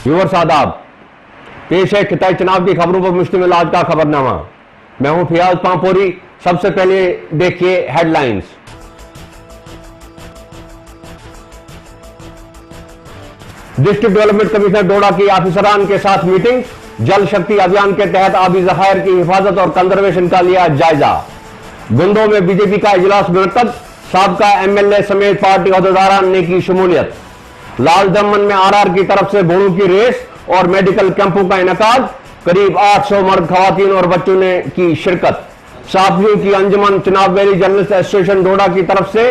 Viewers आदाब, पेश है खिताई चुनाव की खबरों पर मुश्तमिल आज का खबरनामा। मैं हूं फियाज पांपोरी। सबसे पहले देखिए हेडलाइंस। डिस्ट्रिक्ट डेवलपमेंट कमिश्नर डोडा की ऑफिसरान के साथ मीटिंग। जल शक्ति अभियान के तहत आबी ज़खायर की हिफाजत और कंजर्वेशन का लिया जायजा। गुंदो में बीजेपी का इजलास मुनक्कद। साबका एमएलए समेत पार्टी अहदेदारान ने की शमूलियत। लाल दमन में आरआर की तरफ से घोड़ों की रेस और मेडिकल कैंपों का इनेकाद। करीब 800 मर्द, खवातीन और बच्चों ने की शिरकत। साफियों की अंजुमन चुनाव वैली जर्नलिस्ट एसोसिएशन डोडा की तरफ से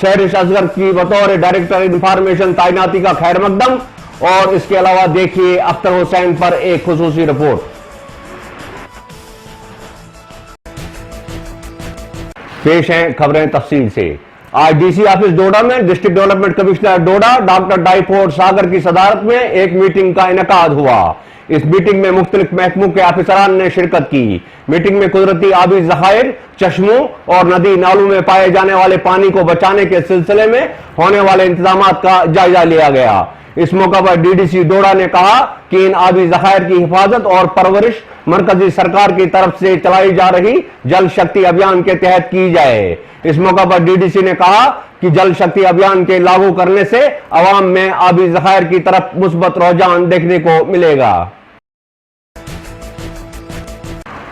सहरिश असगर की बतौर डायरेक्टर इंफॉर्मेशन तैनाती का खैर मकदम। और इसके अलावा देखिए अख्तर हुसैन पर एक खुसूसी रिपोर्ट। पेश हैं खबरें तफसील से। आज डीसी ऑफिस डोडा में डिस्ट्रिक्ट डेवलपमेंट कमिश्नर डोडा डॉक्टर डाइफोर्ड सागर की सदारत में एक मीटिंग का इनेकाद हुआ। इस मीटिंग में मुख्तलिफ महकमों के ऑफिसरान ने शिरकत की। मीटिंग में कुदरती आबी ज़खायर, चश्मों और नदी नालों में पाए जाने वाले पानी को बचाने के सिलसिले में होने वाले इंतजामात का जायजा लिया गया। इस मौका पर डीडीसी डोडा ने कहा कि इन आबी ज़खायर की हिफाजत और परवरिश मरकजी सरकार की तरफ से चलाई जा रही जल शक्ति अभियान के तहत की जाए। इस मौका पर डीडीसी ने कहा कि जल शक्ति अभियान के लागू करने से अवाम में आबी ज़खायर की तरफ मुस्बत रुझान देखने को मिलेगा।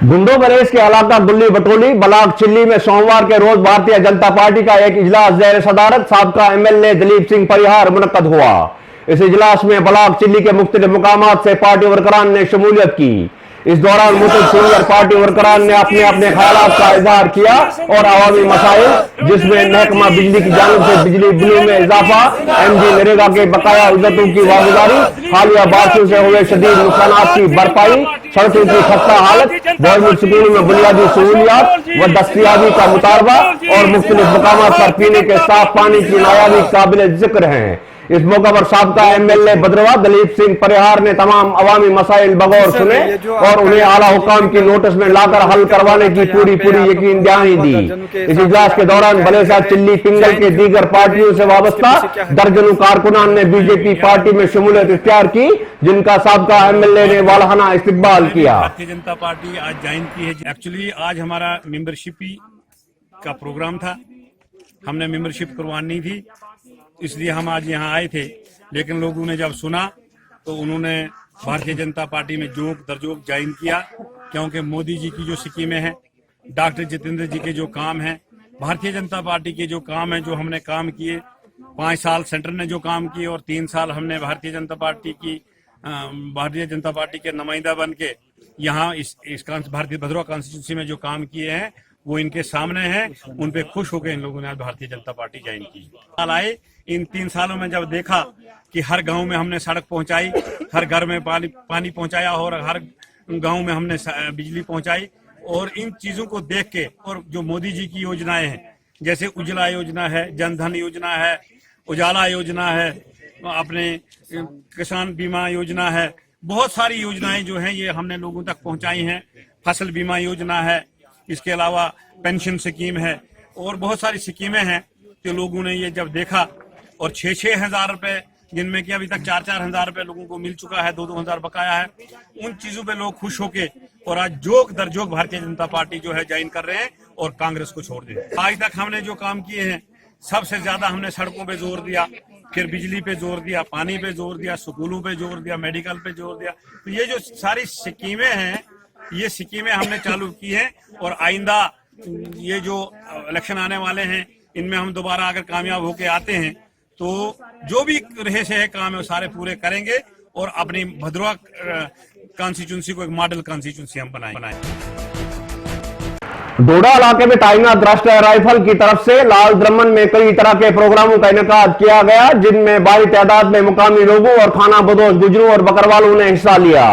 गुंडो बरेस के इलाका गुल्ली बटोली ब्लॉक चिल्ली में सोमवार के रोज भारतीय जनता पार्टी का एक इजलास ज़ेर सदारत साबका एमएलए दलीप सिंह परिहार मुनक्कद हुआ। इस इजलास में ब्लॉक चिल्ली के मुख्तलिफ मुकामात से पार्टी वर्करान ने शमूलियत की। इस दौरान मुख्तलिफ सीनियर पार्टी वर्करान ने अपने अपने ख्यालात का इजहार किया और अवामी मसाइल जिसमें महकमा बिजली की जानिब से बिजली बिलों में इजाफा, एमजी नरेगा के बकाया उजरतों की वागुजारी, हालिया बारिशों से हुए शदीद नुकसानात की भरपाई, सड़कों की खस्ता हालत, गवर्नमेंट स्कूलों में बुनियादी सहूलियात व दस्तयाबी का मुतालबा और मुख्तलिफ मकामात पर पीने के साफ पानी की नायाबी काबिल जिक्र हैं। इस मौका पर साबका एमएलए बदरवा दलीप सिंह परिहार ने तमाम अवामी मसाइल बगौर सुने और उन्हें आला हुकाम की नोटिस में लाकर हल करवाने की पूरी यकीन दहानी दी। इस इजलास के दौरान बलेसा, चिल्ली, पिंगल के दीगर पार्टियों से वाबस्ता दर्जनों कारकुनान ने बीजेपी पार्टी में शमूलियत इख्तियार की, जिनका साबका एमएलए ने वालहाना इस्तकबाल किया। भारतीय जनता पार्टी आज ज्वाइन की है। एक्चुअली आज हमारा मेंबरशिप का प्रोग्राम था, हमने मेंबरशिप करवानी थी, इसलिए हम आज यहाँ आए थे। लेकिन लोगों ने जब सुना तो उन्होंने भारतीय जनता पार्टी में जोक दरजोक ज्वाइन किया, क्योंकि मोदी जी की जो स्कीमें हैं, डॉक्टर जितेंद्र जी के जो काम हैं, भारतीय जनता पार्टी के जो काम हैं, जो हमने काम किए 5 साल सेंटर ने जो काम किए और 3 साल हमने भारतीय जनता पार्टी के नुमाइंदा बन के यहाँ इस भारतीय भद्रवा कॉन्स्टिट्यूंसी में जो काम किए हैं वो इनके सामने हैं। उन पे खुश होकर इन लोगों ने आज भारतीय जनता पार्टी ज्वाइन की। साल आए, इन 3 सालों में जब देखा कि हर गांव में हमने सड़क पहुंचाई, हर घर में पानी पहुंचाया और हर गांव में हमने बिजली पहुंचाई, और इन चीजों को देख के और जो मोदी जी की योजनाएं हैं, जैसे उज्ज्वला योजना है, जनधन योजना है, उजाला योजना है, अपने किसान बीमा योजना है, बहुत सारी योजनाएं जो हैं ये हमने लोगों तक पहुंचाई हैं। फसल बीमा योजना है, इसके अलावा पेंशन स्कीम है और बहुत सारी स्कीमें हैं। तो लोगों ने ये जब देखा और 6-6 हजार रुपए, जिनमें कि अभी तक 4-4 हजार रुपए लोगों को मिल चुका है, 2-2 हजार बकाया है, उन चीजों पे लोग खुश होके और आज जोक दर जोक भारतीय जनता पार्टी जो है ज्वाइन कर रहे हैं और कांग्रेस को छोड़ दे। आज तक हमने जो काम किए हैं, सबसे ज्यादा हमने सड़कों पे जोर दिया, फिर बिजली पे जोर दिया, पानी पे जोर दिया, स्कूलों पे जोर दिया, मेडिकल पे जोर दिया। तो ये जो सारी स्कीमें हैं, ये स्कीमें हमने चालू की हैं और आइंदा ये जो इलेक्शन आने वाले हैं, इनमें हम दोबारा अगर कामयाब होके आते हैं तो जो भी रहे से है काम है वो सारे पूरे करेंगे और अपनी भद्रवा कॉन्स्टिट्यूंसी को एक मॉडल कॉन्स्टिट्यूंसी हम बनाएं। डोडा इलाके में तैनात राष्ट्रीय राइफल की तरफ से लाल दमन में कई तरह के प्रोग्रामों का इनेकाद किया गया, जिनमें भारी तादाद में मुकामी लोगों और खाना बदोश गुजरों और बकरवालों ने हिस्सा लिया।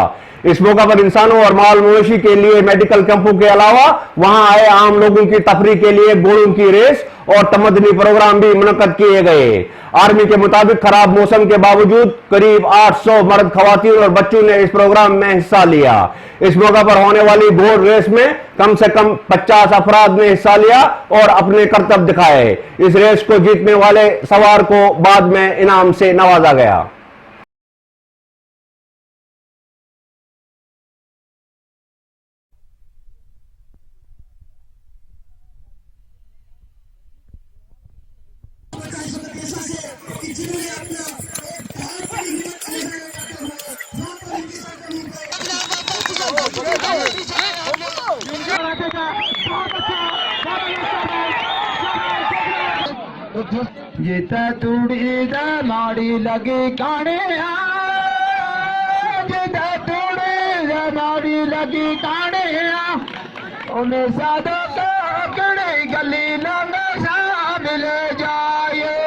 इस मौका पर इंसानों और माल मवेशी के लिए मेडिकल कैंपों के अलावा वहां आए आम लोगों की तफरीह के लिए घोड़ों की रेस और तमदनी प्रोग्राम भी मुनक्कद किए गए। आर्मी के मुताबिक खराब मौसम के बावजूद करीब 800 मर्द, खवातीन और बच्चों ने इस प्रोग्राम में हिस्सा लिया। इस मौका पर होने वाली घोड़ रेस में कम से कम 50 अफराद ने हिस्सा लिया और अपने करतब दिखाए। इस रेस को जीतने वाले सवार को बाद में इनाम से नवाजा गया। جیتا توڑی دا ماڑی لگی کانے جیتا توڑی دا ماڑی لگی کانے انہیں سادو تو کڑی گلی لنگا سا مل جائے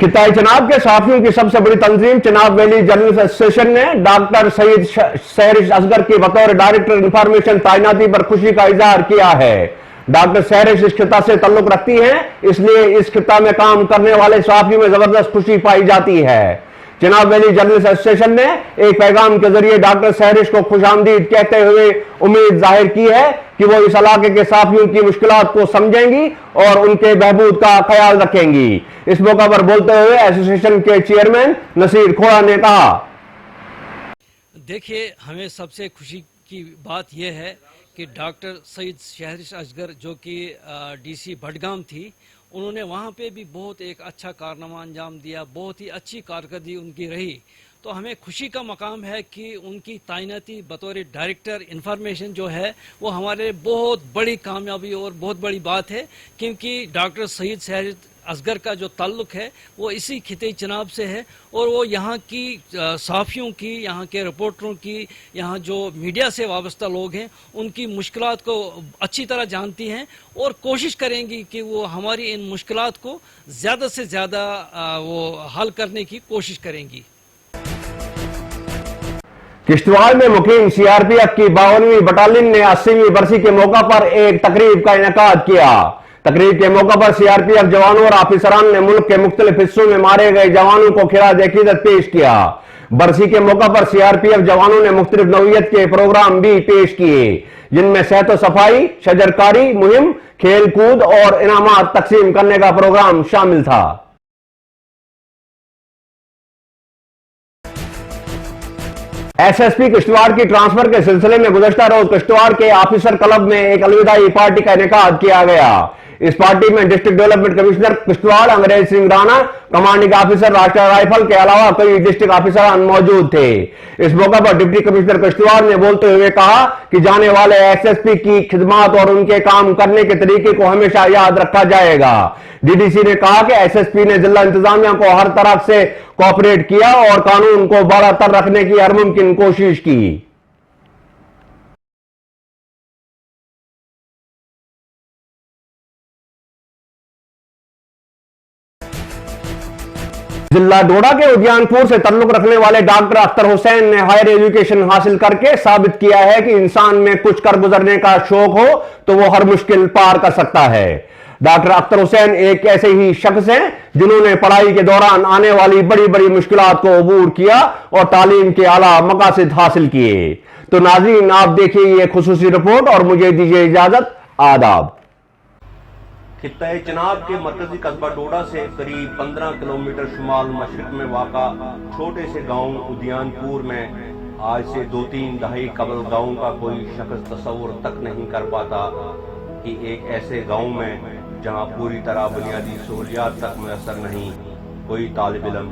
खिताई चनाब के साथियों की सबसे बड़ी तंजीम चनाब वैली जर्नलिस्ट एसोसिएशन ने डॉक्टर सईद सहरिश असगर की बतौर डायरेक्टर इंफॉर्मेशन तैनाती पर खुशी का इजहार किया है। डॉक्टर सहरिश इस खिता से ताल्लुक रखती हैं, इसलिए इस खिता में काम करने वाले साथियों में जबरदस्त खुशी पाई जाती है। चनाब वैली जर्नलिस्ट एसोसिएशन ने एक पैगाम के जरिए डॉक्टर सहरिश को खुशामदीद कहते हुए उम्मीद जाहिर की है कि वो इस इलाके के साथियों की मुश्किलात को समझेंगी और उनके बहबूद का ख्याल रखेंगी। इस मौका पर बोलते हुए एसोसिएशन के चेयरमैन नसीर खोड़ा ने कहा, देखिए, हमें सबसे खुशी की बात यह है कि डॉक्टर सईद सहरिश असगर जो कि डीसी भटगाम थी, उन्होंने वहाँ पे भी बहुत एक अच्छा कारनामा अंजाम दिया, बहुत ही अच्छी कारकर्दगी उनकी रही। तो हमें खुशी का मकाम है कि उनकी तैनाती बतौर डायरेक्टर इंफॉर्मेशन जो है वो हमारे लिए बहुत बड़ी कामयाबी और बहुत बड़ी बात है, क्योंकि डॉक्टर सईद सहरिश असगर का जो ताल्लुक है वो इसी खिते चनाब से है और वो यहाँ की सहाफ़ियों की, यहाँ के रिपोर्टरों की, यहाँ जो मीडिया से वाबस्ता लोग हैं उनकी मुश्किलात को अच्छी तरह जानती हैं और कोशिश करेंगी कि वो हमारी इन मुश्किलात को ज़्यादा से ज़्यादा वो हल करने की कोशिश करेंगी। किश्तवाड़ में मुकीम सीआरपीएफ की 52वीं बटालियन ने 80वीं बरसी के मौका पर एक तकरीब का इनेकाद किया। तकरीब के मौका पर सीआरपीएफ जवानों और ऑफिसरान ने मुल्क के मुख्तलिफ हिस्सों में मारे गए जवानों को खिराज अकीदत पेश किया। बरसी के मौका पर सीआरपीएफ जवानों ने मुख्तलिफ नौइयत के प्रोग्राम भी पेश किए, जिनमें सेहत व सफाई, शजरकारी मुहिम, खेल कूद और इनामात तकसीम करने का प्रोग्राम शामिल था। एसएसपी किश्तवाड़ की ट्रांसफर के सिलसिले में गुज़श्ता रोज किश्तवाड़ के ऑफिसर क्लब में एक अलविदाई पार्टी का इनेकाद किया गया। इस पार्टी में डिस्ट्रिक्ट डेवलपमेंट कमिश्नर किश्तवाड़ अंग्रेज सिंह राणा, कमांडिंग ऑफिसर राष्ट्रीय राइफल के अलावा कई डिस्ट्रिक्ट ऑफिसर मौजूद थे। इस मौका पर डिप्टी कमिश्नर किश्तवाड़ ने बोलते हुए कहा कि जाने वाले एसएसपी की खिदमात और उनके काम करने के तरीके को हमेशा याद रखा जाएगा। डीडीसी ने कहा कि एसएसपी ने जिला इंतजामिया को हर तरफ से कोऑपरेट किया और कानून को बरकरार रखने की हर मुमकिन कोशिश की। जिला डोडा के उद्यानपुर से ताल्लुक रखने वाले डॉक्टर अख्तर हुसैन ने हायर एजुकेशन हासिल करके साबित किया है कि इंसान में कुछ कर गुजरने का शौक हो तो वो हर मुश्किल पार कर सकता है। डॉक्टर अख्तर हुसैन एक ऐसे ही शख्स हैं जिन्होंने पढ़ाई के दौरान आने वाली बड़ी बड़ी मुश्किलात को अबूर किया और तालीम के आला मकासद हासिल किए। तो नाज़रीन, आप देखिए ये खुसूसी रिपोर्ट और मुझे दीजिए इजाजत। आदाब। खित्ता चनाब के मरकजी कस्बा डोडा से करीब 15 किलोमीटर शुमाल मशरक में वाक़ा छोटे से गांव उद्यानपुर में आज से 2-3 दहाई कबल गांव का कोई शख्स तस्वुर तक नहीं कर पाता कि एक ऐसे गांव में जहां पूरी तरह बुनियादी सहूलियात तक मैसर नहीं, कोई तालिब इल्म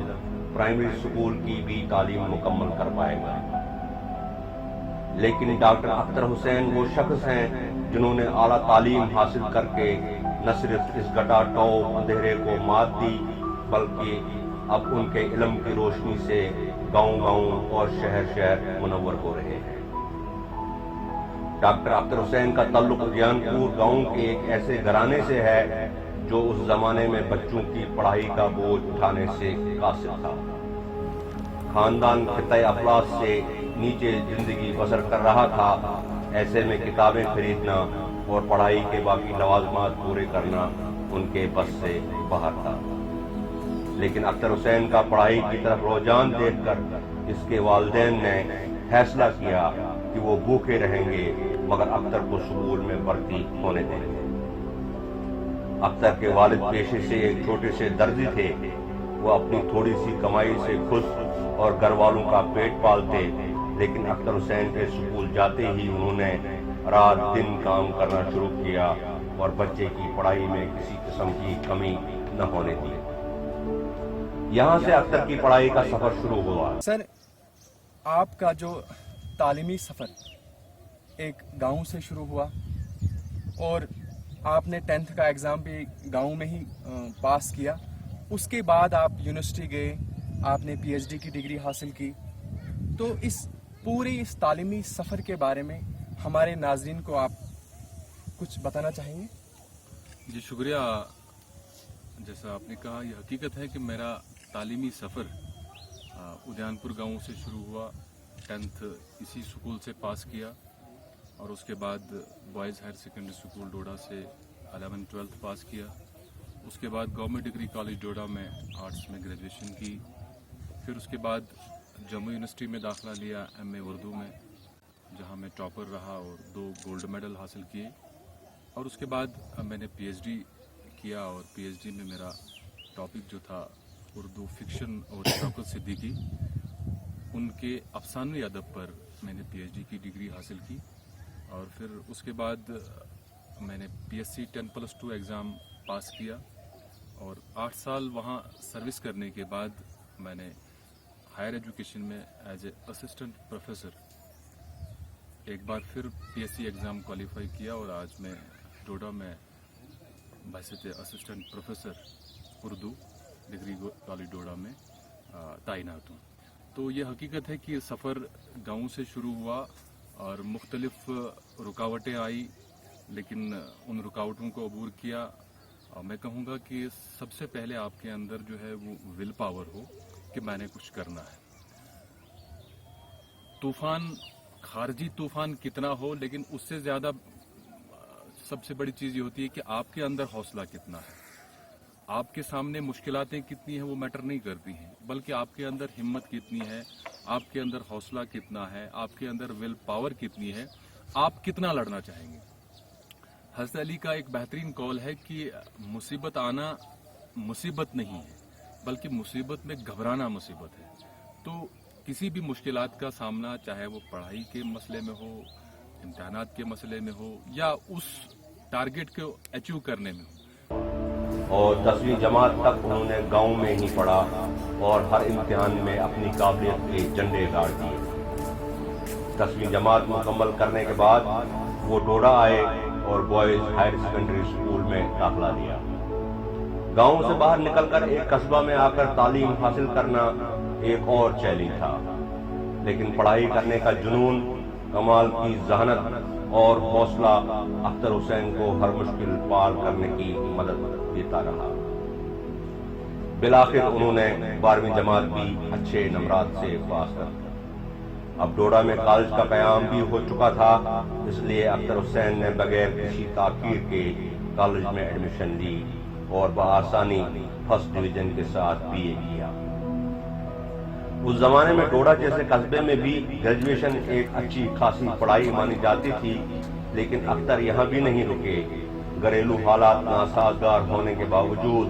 प्राइमरी स्कूल की भी तालीम मुकम्मल कर पाएगा। लेकिन डॉक्टर अख्तर हुसैन वो शख्स हैं जिन्होंने आला तालीम हासिल करके न सिर्फ इस घटाटो अंधेरे को मात दी, बल्कि अब उनके इल्म की रोशनी से गांव-गांव और शहर-शहर मुनव्वर हो रहे हैं। डॉक्टर अख्तर हुसैन का ताल्लुक उद्यानपुर गांव के एक ऐसे घराने से है जो उस जमाने में बच्चों की पढ़ाई का बोझ उठाने से कासिर था। खानदान खित्ता अफलास से नीचे जिंदगी बसर कर रहा था। ऐसे में किताबें खरीदना और पढ़ाई के बाकी लवाजमात पूरे करना उनके बस से बाहर था। लेकिन अख्तर हुसैन का पढ़ाई की तरफ रुझान देखकर इसके वालिदैन ने फैसला किया कि वो भूखे रहेंगे मगर अख्तर को स्कूल में भर्ती होने देंगे। अख्तर के वालिद पेशे से एक छोटे से दर्जी थे। وہ اپنی تھوڑی سی کمائی سے خود اور گھر والوں کا پیٹ پالتے، لیکن اختر حسین کے اسکول جاتے ہی انہوں نے رات دن کام کرنا شروع کیا اور بچے کی پڑھائی میں کسی قسم کی کمی نہ ہونے دی۔ یہاں سے اختر کی پڑھائی کا سفر شروع ہوا۔ سر، آپ کا جو تعلیمی سفر ایک گاؤں سے شروع ہوا اور آپ نے 10th کا ایگزام بھی گاؤں میں ہی پاس کیا، اس کے بعد آپ یونیورسٹی گئے، آپ نے پی ایچ ڈی کی ڈگری حاصل کی، تو اس پورے اس تعلیمی سفر کے بارے میں ہمارے ناظرین کو آپ کچھ بتانا چاہیں گے؟ جی شکریہ۔ جیسا آپ نے کہا، یہ حقیقت ہے کہ میرا تعلیمی سفر ادیان پور گاؤں سے شروع ہوا۔ 10th اسی اسکول سے پاس کیا اور اس کے بعد boys higher secondary school Doda سے 11 12 پاس کیا۔ اس کے بعد گورنمنٹ ڈگری کالج ڈوڈا میں آرٹس میں گریجویشن کی۔ پھر اس کے بعد جموں یونیورسٹی میں داخلہ لیا ایم اے اردو میں، جہاں میں ٹاپر رہا اور 2 گولڈ میڈل حاصل کیے۔ اور اس کے بعد میں نے پی ایچ ڈی کیا اور پی ایچ ڈی میں میرا ٹاپک جو تھا اردو فکشن اور شوکت صدیقی، ان کے افسانوی ادب پر میں نے پی ایچ ڈی کی ڈگری حاصل کی۔ اور پھر اس کے بعد میں نے پی ایس سی 10+2 ایگزام پاس کیا اور 8 سال وہاں سروس کرنے کے بعد میں نے ہائر ایجوکیشن میں ایز اے اسسٹنٹ پروفیسر ایک بار پھر P S C exam qualify کیا اور آج میں ڈوڈا میں بحیثیت assistant professor Urdu degree college Doda میں تعینات ہوں۔ تو یہ حقیقت ہے کہ سفر گاؤں سے شروع ہوا اور مختلف رکاوٹیں آئی، لیکن ان رکاوٹوں کو عبور کیا۔ اور میں کہوں گا کہ سب سے پہلے آپ کے اندر جو ہے وہ ول پاور ہو کہ میں نے کچھ کرنا ہے۔ طوفان، خارجی طوفان کتنا ہو، لیکن اس سے زیادہ سب سے بڑی چیز یہ ہوتی ہے کہ آپ کے اندر حوصلہ کتنا ہے۔ آپ کے سامنے مشکلاتیں کتنی ہیں وہ میٹر نہیں کرتی ہیں، بلکہ آپ کے اندر ہمت کتنی ہے، آپ کے اندر حوصلہ کتنا ہے، آپ کے اندر ول پاور کتنی ہے، آپ کتنا لڑنا چاہیں گے۔ حضرت علی کا ایک بہترین قول ہے کہ مصیبت آنا مصیبت نہیں ہے، بلکہ مصیبت میں گھبرانا مصیبت ہے۔ تو کسی بھی مشکلات کا سامنا، چاہے وہ پڑھائی کے مسئلے میں ہو، امتحانات کے مسئلے میں ہو، یا اس ٹارگٹ کو اچیو کرنے میں ہو۔ اور 10ویں جماعت تک انہوں نے گاؤں میں ہی پڑھا اور ہر امتحان میں اپنی قابلیت کے جھنڈے گاڑ دیے۔ 10ویں جماعت مکمل کرنے کے بعد وہ ڈوڈا آئے اور بوائز ہائر سیکنڈری اسکول میں داخلہ لیا۔ گاؤں سے باہر نکل کر ایک قصبہ میں آ کر تعلیم حاصل کرنا ایک اور چیلنج تھا، لیکن پڑھائی کرنے کا جنون، کمال کی ذہانت اور حوصلہ اختر حسین کو ہر مشکل پار کرنے کی مدد دیتا رہا۔ بالآخر انہوں نے 12ویں جماعت بھی اچھے نمرات سے پاس کر۔ اب ڈوڈا میں کالج کا قیام بھی ہو چکا تھا، اس لیے اختر حسین نے بغیر کسی تاخیر کے کالج میں ایڈمیشن لی اور بآسانی فرسٹ ڈویژن کے ساتھ بی اے کیا۔ اس زمانے میں ڈوڈا جیسے قصبے میں بھی گریجویشن ایک اچھی خاصی پڑھائی مانی جاتی تھی، لیکن اختر یہاں بھی نہیں رکے۔ گھریلو حالات ناسازگار ہونے کے باوجود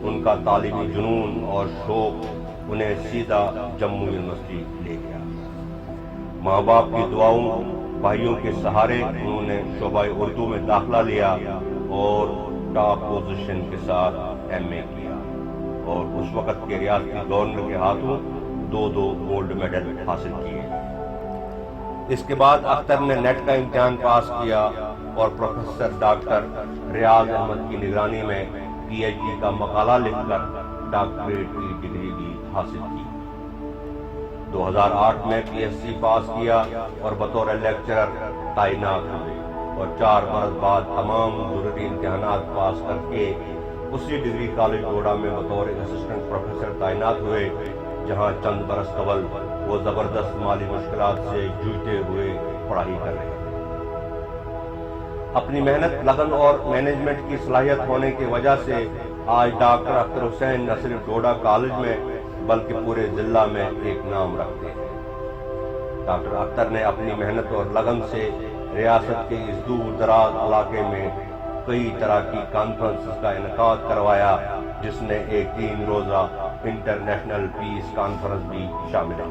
ان کا تعلیمی جنون اور شوق انہیں سیدھا جموں یونیورسٹی لے گیا۔ ماں باپ کی دعاؤں، بھائیوں کے سہارے انہوں نے شعبہ اردو میں داخلہ لیا اور ٹاپ پوزیشن کے ساتھ ایم اے کیا اور اس وقت کے ریاستی گورنر کے ہاتھوں 2 گولڈ میڈل حاصل کیے۔ اس کے بعد اختر نے نیٹ کا امتحان پاس کیا اور پروفیسر ڈاکٹر ریاض احمد کی نگرانی میں پی ایچ ڈی کا مقالہ لکھ کر ڈاکٹریٹ کی ڈگری بھی حاصل کی۔ 2008 میں پی ایچ سی پاس کیا اور بطور لیکچرر تعینات ہوئے اور 4 برس بعد تمام ضروری امتحانات پاس کر کے اسی ڈگری کالج ڈوڈا میں بطور اسسٹنٹ پروفیسر تعینات ہوئے، جہاں چند برس قبل وہ زبردست مالی مشکلات سے جوجھتے ہوئے پڑھائی کر رہے تھے۔ اپنی محنت، لگن اور مینجمنٹ کی صلاحیت ہونے کی وجہ سے آج ڈاکٹر اختر حسین نہ صرف ڈوڈا کالج میں بلکہ پورے ضلع میں ایک نام رکھتے ہیں۔ ڈاکٹر اختر نے اپنی محنت اور لگن سے ریاست کے اس دور دراز علاقے میں کئی طرح کی کانفرنس کا انعقاد کروایا، جس نے ایک 3 روزہ इंटरनेशनल पीस कॉन्फ्रेंस भी शामिल है।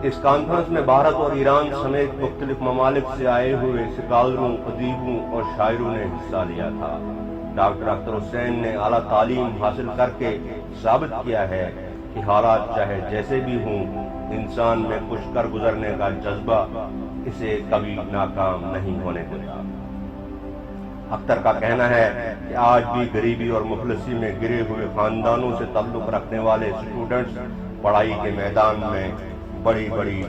इस कॉन्फ्रेंस में भारत और ईरान समेत मुख्तलिफ ममालिक से आए हुए स्कॉलरों, अदीबों और शायरों ने हिस्सा लिया था। डॉक्टर अख्तर हुसैन ने आला तालीम हासिल करके साबित किया है कि हालात चाहे जैसे भी हों, इंसान में कुछ कर गुजरने का जज्बा इसे कभी नाकाम नहीं होने देता। अख्तर का कहना है कि आज भी गरीबी और मुफलिसी में गिरे हुए खानदानों से ताल्लुक रखने वाले स्टूडेंट्स पढ़ाई के मैदान में बड़ी बड़ी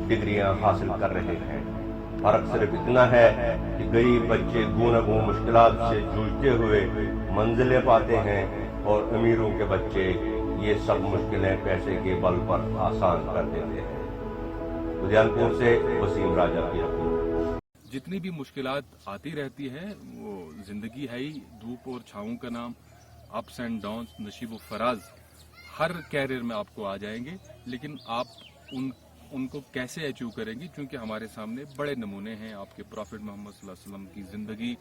डिग्रियां हासिल कर रहे हैं। फर्क सिर्फ इतना है कि गरीब बच्चे गूं न गूं मुश्किलात से जूझते हुए मंजिलें पाते हैं और अमीरों के बच्चे ये सब मुश्किलें पैसे के बल पर आसान कर देते हैं। उदयनपुर से वसीम राजा की रिपोर्ट। जितनी भी मुश्किलात आती रहती है वो जिंदगी है ही, धूप और छाँव का नाम, अप्स एंड डाउन्स, नशीब व फराज हर कैरियर में आपको आ जाएंगे, लेकिन आप उनको कैसे अचीव करेंगे, क्योंकि हमारे सामने बड़े नमूने हैं। आपके प्रॉफिट मोहम्मद सल्लल्लाहु अलैहि वसल्लम की ज़िंदगी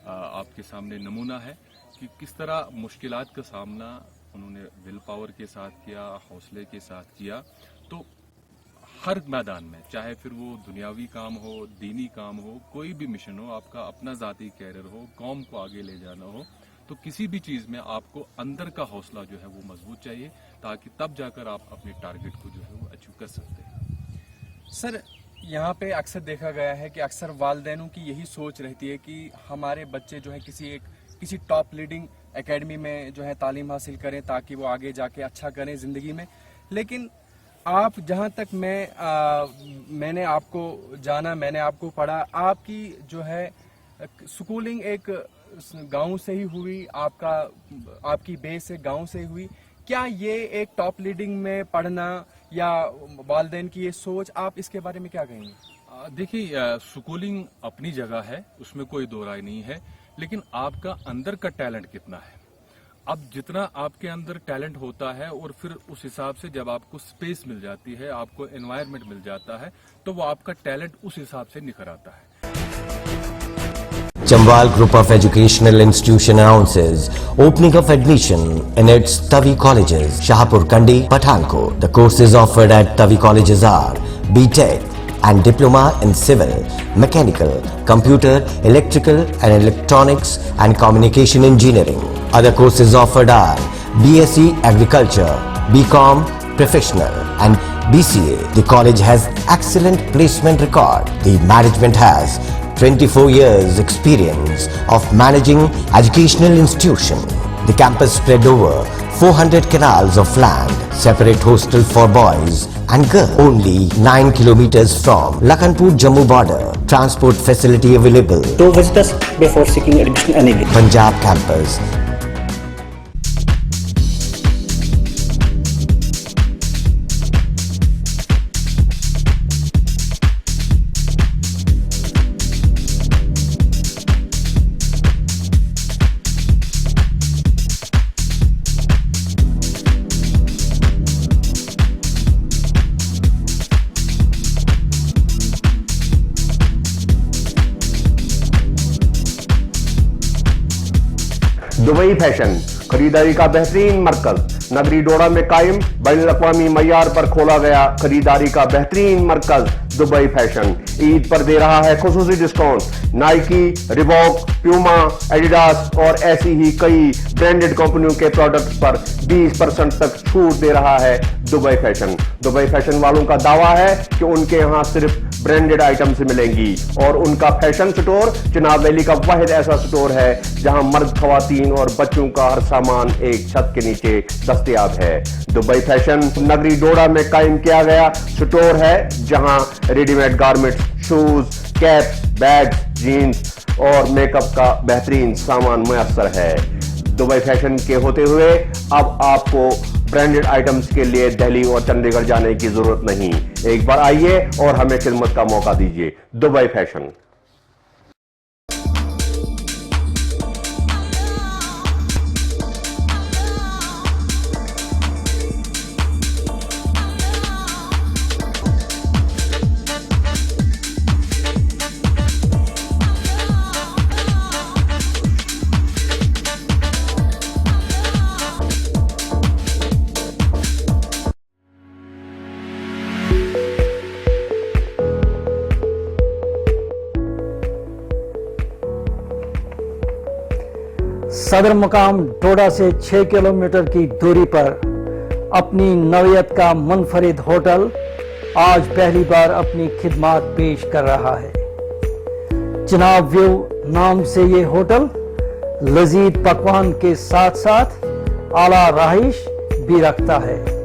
आपके सामने नमूना है कि किस तरह मुश्किलात का सामना उन्होंने विल पावर के साथ किया, हौसले के साथ किया। तो हर मैदान में, चाहे फिर वो दुनियावी काम हो, दीनी काम हो, कोई भी मिशन हो, आपका अपना ज़ाती कैरियर हो, कौम को आगे ले जाना हो, तो किसी भी चीज़ में आपको अंदर का हौसला जो है वो मजबूत चाहिए, ताकि तब जाकर आप अपने टारगेट को जो है वो अचीव कर सकते हैं। सर, यहाँ पे अक्सर देखा गया है कि अक्सर वालिदैनों की यही सोच रहती है कि हमारे बच्चे जो है किसी टॉप लीडिंग एकेडमी में जो है तालीम हासिल करें ताकि वो आगे जाके अच्छा करें ज़िंदगी में। लेकिन आप, जहाँ तक मैंने आपको जाना, मैंने आपको पढ़ा, आपकी जो है स्कूलिंग एक गांव से ही हुई, आपकी बेस एक गांव से हुई। क्या ये एक टॉप लीडिंग में पढ़ना या वालिदैन की ये सोच, आप इसके बारे में क्या कहेंगे? देखिए, स्कूलिंग अपनी जगह है, उसमें कोई दो राय नहीं है, लेकिन आपका अंदर का टैलेंट कितना है। अब जितना आपके अंदर टैलेंट होता है और फिर उस हिसाब से जब आपको स्पेस मिल जाती है, आपको एनवायरनमेंट मिल जाता है, तो वो आपका टैलेंट उस हिसाब से निखर आता है। Chambal Group of Educational Institution announces opening of admission in its Tavi colleges, Shahpur Kandi, Pathankot. The courses offered at Tavi colleges are B.Tech and Diploma in Civil, Mechanical, Computer, Electrical and Electronics and Communication Engineering. Other courses offered are BSc Agriculture, BCom Professional and BCA. The college has excellent placement record. The management has 24 years experience of managing educational institution. The campus spread over 400 canals of land, separate hostel for boys and girls. Only 9 kilometers from Lakhanpur Jammu border. Transport facility available. Do visit us before seeking admission anyway. Punjab campus. Dubai fashion खरीदारी का बेहतरीन मरकज नगरी डोडा में कायम, बैनुल-अक़वामी मय्यार पर खोला गया खरीदारी का बेहतरीन मरकज दुबई फैशन ईद पर दे रहा है खुसूसी discount. Nike, Reebok, Puma, Adidas और ऐसी ही कई ब्रांडेड कंपनियों के प्रोडक्ट्स पर 20% तक छूट दे रहा है दुबई फैशन। दुबई फैशन वालों का दावा है कि उनके यहाँ सिर्फ ब्रांडेड आइटम्स मिलेंगी और उनका फैशन स्टोर चिनाब वैली का वाहिद ऐसा स्टोर है जहां मर्द, खवातीन और बच्चों का हर सामान एक छत के नीचे दस्तयाब है। दुबई फैशन नगरी डोडा में कायम किया गया स्टोर है जहां readymade garments, shoes, cap, bag, jeans और मेकअप का बेहतरीन सामान मुयस्सर है। दुबई फैशन के होते हुए अब आपको ब्रांडेड आइटम्स के लिए दिल्ली और चंडीगढ़ जाने की जरूरत नहीं। एक बार आइए और हमें खिदमत का मौका दीजिए। Dubai fashion. सदर मकाम डोडा से 6 किलोमीटर की दूरी पर अपनी नौयत का मुनफरिद होटल आज पहली बार अपनी खिदमात पेश कर रहा है। चिनाब व्यू नाम से ये होटल लजीज पकवान के साथ साथ आला रहाइश भी रखता है।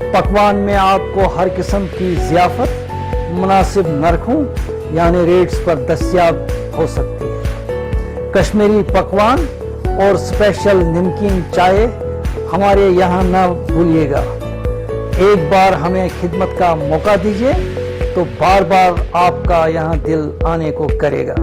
पकवान में आपको हर किस्म की ज़ियाफ़त मुनासिब नरखों यानी रेट्स पर दस्तयाब हो सकती है। कश्मीरी पकवान और स्पेशल नमकीन चाय हमारे यहाँ ना भूलिएगा। एक बार हमें खिदमत का मौका दीजिए तो बार बार आपका यहाँ दिल आने को करेगा।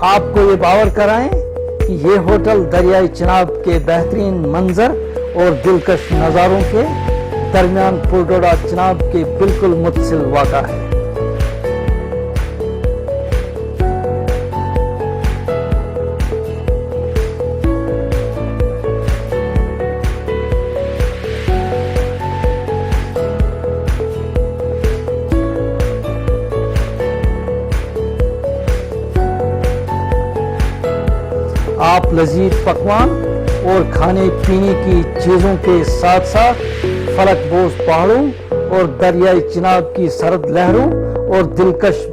आपको ये बावर कराएं कि ये होटल दरियाई चिनाब के बेहतरीन मंजर और दिलकश नज़ारों के दरमियान पुरडोडा चिनाब के बिल्कुल मुत्सिल वाक़ा है। आप लजीज पकवान और खाने पीने की चीज़ों के साथ साथ फलकबोज पहाड़ों और दरियाई चिनाब की सरद लहरों और दिलकश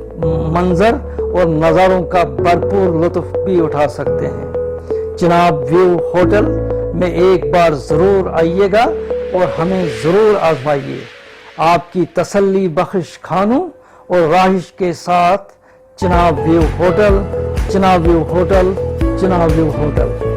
मंजर और नज़ारों का भरपूर लुत्फ भी उठा सकते हैं। चिनाब व्यू होटल में एक बार ज़रूर आइएगा और हमें ज़रूर आजमाइए। आपकी तसल्ली बख्श खानों और राहिश के साथ Chenab view hotel, Chenab view hotel, Chenab view hotel.